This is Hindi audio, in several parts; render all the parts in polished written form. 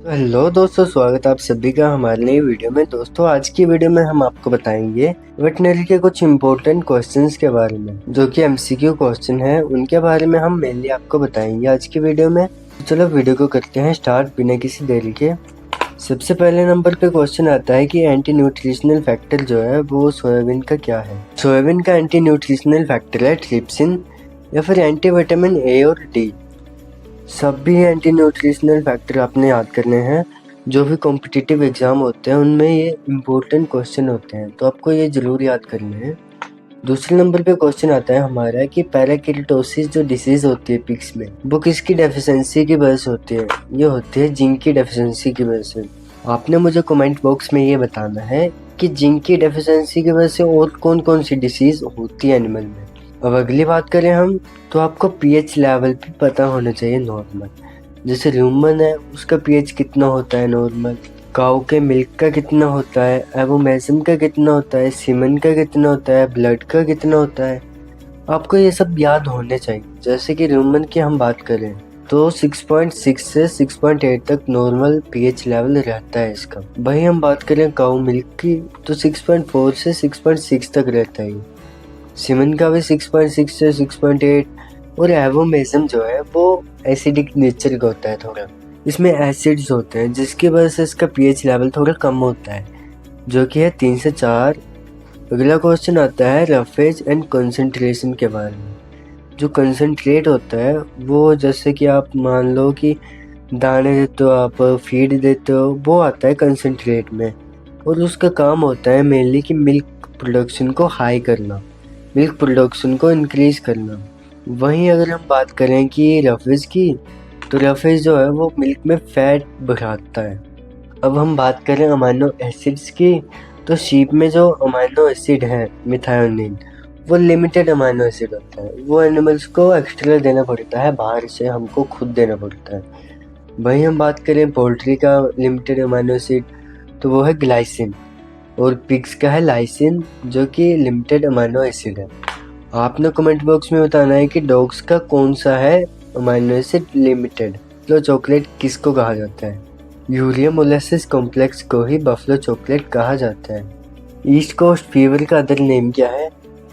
हेलो दोस्तों, स्वागत है आप सभी का हमारे नई वीडियो में। दोस्तों, आज की वीडियो में हम आपको बताएंगे वेटनरी के कुछ इम्पोर्टेंट क्वेश्चंस के बारे में, जो कि एमसीक्यू क्वेश्चन है। उनके बारे में हम मेनली आपको बताएंगे आज की वीडियो में। तो चलो वीडियो को करते हैं स्टार्ट बिना किसी देरी के। सबसे पहले नंबर पे क्वेश्चन आता है कि एंटी न्यूट्रिशनल फैक्टर जो है वो सोयाबीन का क्या है। सोयाबीन का एंटी न्यूट्रिशनल फैक्टर है ट्रिप्सिन या फिर एंटी विटामिन ए और डी। सभी एंटी न्यूट्रिशनल फैक्टर आपने याद करने हैं। जो भी कॉम्पिटिटिव एग्जाम होते हैं उनमें ये इम्पोर्टेंट क्वेश्चन होते हैं, तो आपको ये जरूर याद करने हैं। दूसरे नंबर पे क्वेश्चन आता है हमारा कि पैराकिटोसिस जो डिसीज होती है पिग्स में, वो किसकी डेफिशिएंसी की वजह से होती है। ये होती है जिंक की डेफिशिएंसी की वजह से। आपने मुझे कमेंट बॉक्स में ये बताना है कि जिंक की डेफिशिएंसी की वजह से और कौन कौन सी डिसीज होती है एनिमल में। अब अगली बात करें हम, तो आपको पीएच लेवल भी पता होना चाहिए नॉर्मल। जैसे ह्यूमन है उसका पीएच कितना होता है नॉर्मल, काऊ के मिल्क का कितना होता है, एवोमेसिम का कितना होता है, सीमन का कितना होता है, ब्लड का कितना होता है। आपको ये सब याद होने चाहिए। जैसे कि ह्यूमन की हम बात करें तो 6.6 से 6.8 तक नॉर्मल पीएच लेवल रहता है इसका। वही हम बात करें काऊ मिल्क की तो 6.4 से 6.6 तक रहता है। सीमन का भी 6.6 से 6.8। और एवोमेसिम जो है वो एसिडिक नेचर का होता है थोड़ा। इसमें एसिड्स होते हैं जिसकी वजह से इसका पीएच लेवल थोड़ा कम होता है, जो कि है 3 से 4। अगला क्वेश्चन आता है रफेज एंड कंसंट्रेशन के बारे में। जो कंसंट्रेट होता है वो, जैसे कि आप मान लो कि दाने देते हो, आप फीड देते हो, वो आता है कंसंट्रेट में। और उसका काम होता है मेनली कि मिल्क प्रोडक्शन को हाई करना, मिल्क प्रोडक्शन को इंक्रीज करना। वहीं अगर हम बात करें कि रफेज की, तो रफेज जो है वो मिल्क में फैट बढ़ाता है। अब हम बात करें अमाइनो एसिड्स की, तो शीप में जो अमाइनो एसिड है मिथायोनिन, वो लिमिटेड अमाइनो एसिड होता है। वो एनिमल्स को एक्स्ट्रा देना पड़ता है बाहर से, हमको खुद देना पड़ता है। वहीं हम बात करें पोल्ट्री का लिमिटेड अमाइनो एसिड, तो वो है ग्लाइसिन। और पिग्स का है लाइसिन, जो कि लिमिटेड अमाइनो एसिड है। आपने कमेंट बॉक्स में बताना है कि डॉग्स का कौन सा है amino acid limited. Buffalo chocolate किसको कहा जाता है? यूरिया मोलासिस कॉम्प्लेक्स को ही बफलो चॉकलेट कहा जाता है। ईस्ट कोस्ट फीवर का अदर नेम क्या है?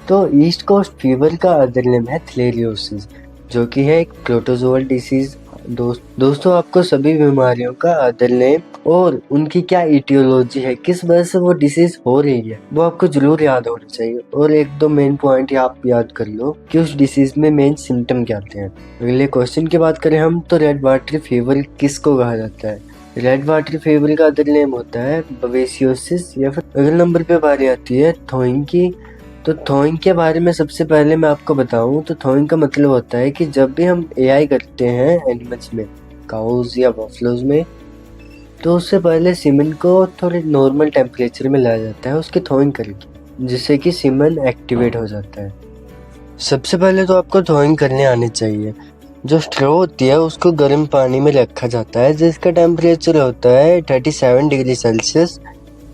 तो ईस्ट कोस्ट फीवर का अदर नेम है थ्लेरियोसिस, जो कि है एक प्रोटोजोअल डिसीज। दोस्तों, आपको सभी बीमारियों का अदर नेम और उनकी क्या इटियोलॉजी है, किस वजह से वो डिसीज हो रही है, वो आपको जरूर याद होना चाहिए। और एक दो मेन पॉइंट आप याद कर लो कि उस डिसीज में मेन सिम्टम क्या आते हैं। अगले क्वेश्चन की बात करें हम, तो रेड वाटर फीवर किसको कहा जाता है? रेड वाटर फीवर का अदर नेम होता है बवेसियोसिस। या फिर अगले नंबर पे बारी आती है थोइंग की। तो थोइंग के बारे में सबसे पहले मैं आपको बताऊं तो थोइंग का मतलब होता है कि जब भी हम एआई करते हैं एनिमल्स में, काउज या बफलोज में, तो उससे पहले सीमन को थोड़े नॉर्मल टेम्परेचर में लाया जाता है उसके थोइंग करके, जिससे कि सीमन एक्टिवेट हो जाता है। सबसे पहले तो आपको थोइंग करने आने चाहिए। जो स्ट्रॉ होती है उसको गर्म पानी में रखा जाता है, जिसका टेम्परेचर होता है 37 डिग्री सेल्सियस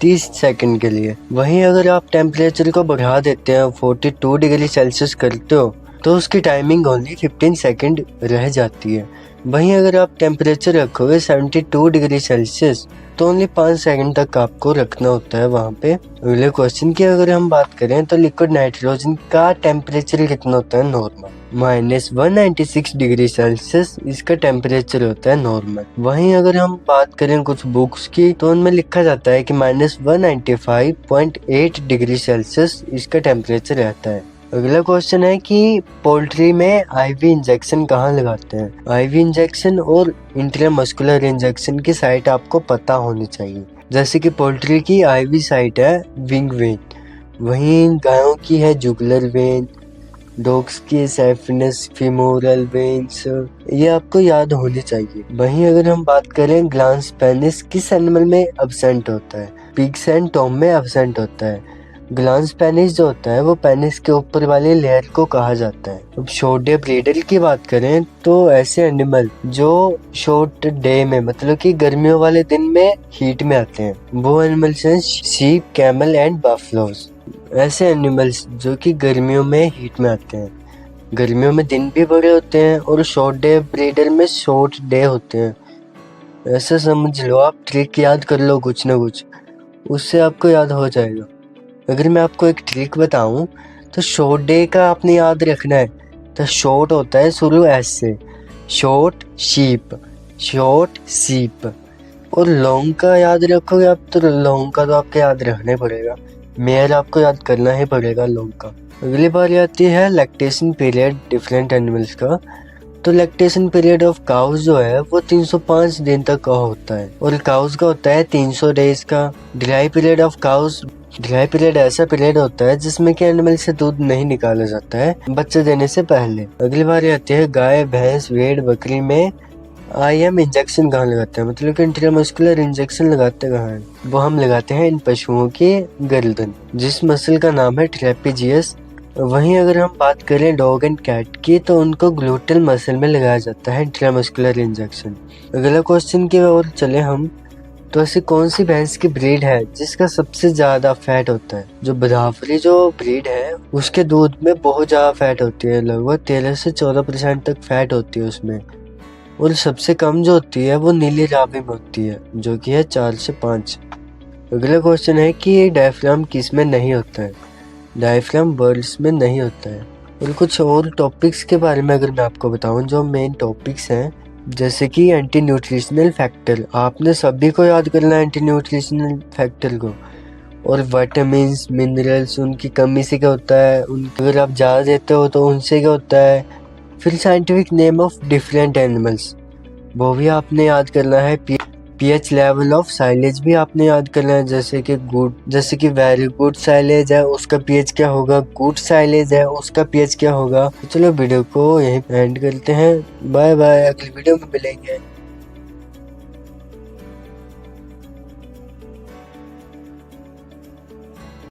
30 सेकंड के लिए। वहीं अगर आप टेम्परेचर को बढ़ा देते हैं 42 डिग्री सेल्सियस करते हो, तो उसकी टाइमिंग ओनली 15 सेकंड रह जाती है। वहीं अगर आप टेम्परेचर रखोगे 72 डिग्री सेल्सियस, तो ओनली 5 सेकंड तक आपको रखना होता है वहाँ पे। अगले क्वेश्चन की अगर हम बात करें तो लिक्विड नाइट्रोजन का टेम्परेचर कितना होता है नॉर्मल? -196 डिग्री सेल्सियस इसका टेम्परेचर होता है नॉर्मल। वहीं अगर हम बात करें कुछ बुक्स की, तो उनमें लिखा जाता है कि -195.8 डिग्री सेल्सियस इसका टेम्परेचर रहता है। अगला क्वेश्चन है कि पोल्ट्री में आईवी इंजेक्शन कहाँ लगाते हैं? आईवी इंजेक्शन और इंट्रामस्कुलर इंजेक्शन की साइट आपको पता होनी चाहिए। जैसे कि पोल्ट्री की आईवी साइट है विंग वेन, वहीं गायों की है जुगुलर वेन, डॉग्स की सैफिनस फीमोरल वेन्स, ये आपको याद होनी चाहिए। वहीं अगर हम बात करें ग्लांस पेनिस किस एनिमल में एब्सेंट होता है? पिग्स एंड टॉम में एब्सेंट होता है। ग्लांस पेनिस जो होता है वो पेनिस के ऊपर वाले लेयर को कहा जाता है। अब शॉर्ट डे ब्रीडर की बात करें तो ऐसे एनिमल जो शॉर्ट डे में, मतलब कि गर्मियों वाले दिन में हीट में आते हैं, वो एनिमल्स हैं शीप, कैमल एंड बफलोज। ऐसे एनिमल्स जो कि गर्मियों में हीट में आते हैं, गर्मियों में दिन भी बड़े होते हैं और शॉर्ट डे ब्रीडर में शॉर्ट डे होते हैं। ऐसे समझ लो, आप ट्रिक याद कर लो कुछ ना कुछ, उससे आपको याद हो जाएगा। अगर मैं आपको एक ट्रिक बताऊं तो शॉर्ट डे का आपने याद रखना है। तो शॉर्ट होता है शुरू एस से, शॉर्ट शीप, शॉर्ट सीप। और लॉन्ग का याद रखोगे आप तो लॉन्ग का तो आपको याद रखना ही पड़ेगा, मेयर आपको याद करना ही पड़ेगा लॉन्ग का। अगली बार आती है लैक्टेशन पीरियड डिफरेंट एनिमल्स का। तो लैक्टेशन पीरियड ऑफ काउज जो है वो 305 दिन तक का होता है, और काउज का होता है 300 डेज का। Dry period of cows, dry period ऐसा पीरियड होता है जिसमें कि एनिमल से दूध नहीं निकाला जाता है बच्चे देने से पहले। अगली बार आती है गाय, भैंस, भेड़, बकरी में IM इंजेक्शन कहाँ लगाते हैं, मतलब कि इंट्रामस्कुलर इंजेक्शन लगाते कहाँ हैं? वो हम लगाते हैं इन पशुओं के गर्दन, जिस मसल का नाम है ट्रेपीजियस। वहीं अगर हम बात करें डॉग एंड कैट की तो उनको ग्लूटल मसल में लगाया जाता है इंट्रामस्कुलर इंजेक्शन। अगला क्वेश्चन की ओर चले हम, तो ऐसी कौन सी भैंस की ब्रीड है जिसका सबसे ज्यादा फैट होता है? जो बदाफरी जो ब्रीड है उसके दूध में बहुत ज्यादा फैट होती है, लगभग 13 से 14% तक फैट होती है उसमें। और सबसे कम जो होती है वो नीली रावी में होती है, जो कि है 4 से 5। अगला क्वेश्चन है कि डायफ्राम किस में नहीं होता है? डायफ्राम बर्ड्स में नहीं होता है। और कुछ और टॉपिक्स के बारे में अगर मैं आपको बताऊं, जो मेन टॉपिक्स हैं, जैसे कि एंटी न्यूट्रिशनल फैक्टर, आपने सभी को याद करना है एंटी न्यूट्रिशनल फैक्टर को। और विटामिन्स, मिनरल्स, उनकी कमी से क्या होता है, उनके अगर आप ज़्यादा देते हो तो उनसे क्या होता है। फिर scientific name of different animals, वो भी आपने याद करना है। पीएच लेवल ऑफ साइलेज भी आपने याद करना है, जैसे कि गुड, जैसे कि वेरी गुड साइलेज है उसका पीएच क्या होगा, गुड साइलेज है उसका पीएच क्या होगा। तो चलो वीडियो को यहीं एंड करते हैं, बाय बाय, अगली वीडियो में मिलेंगे।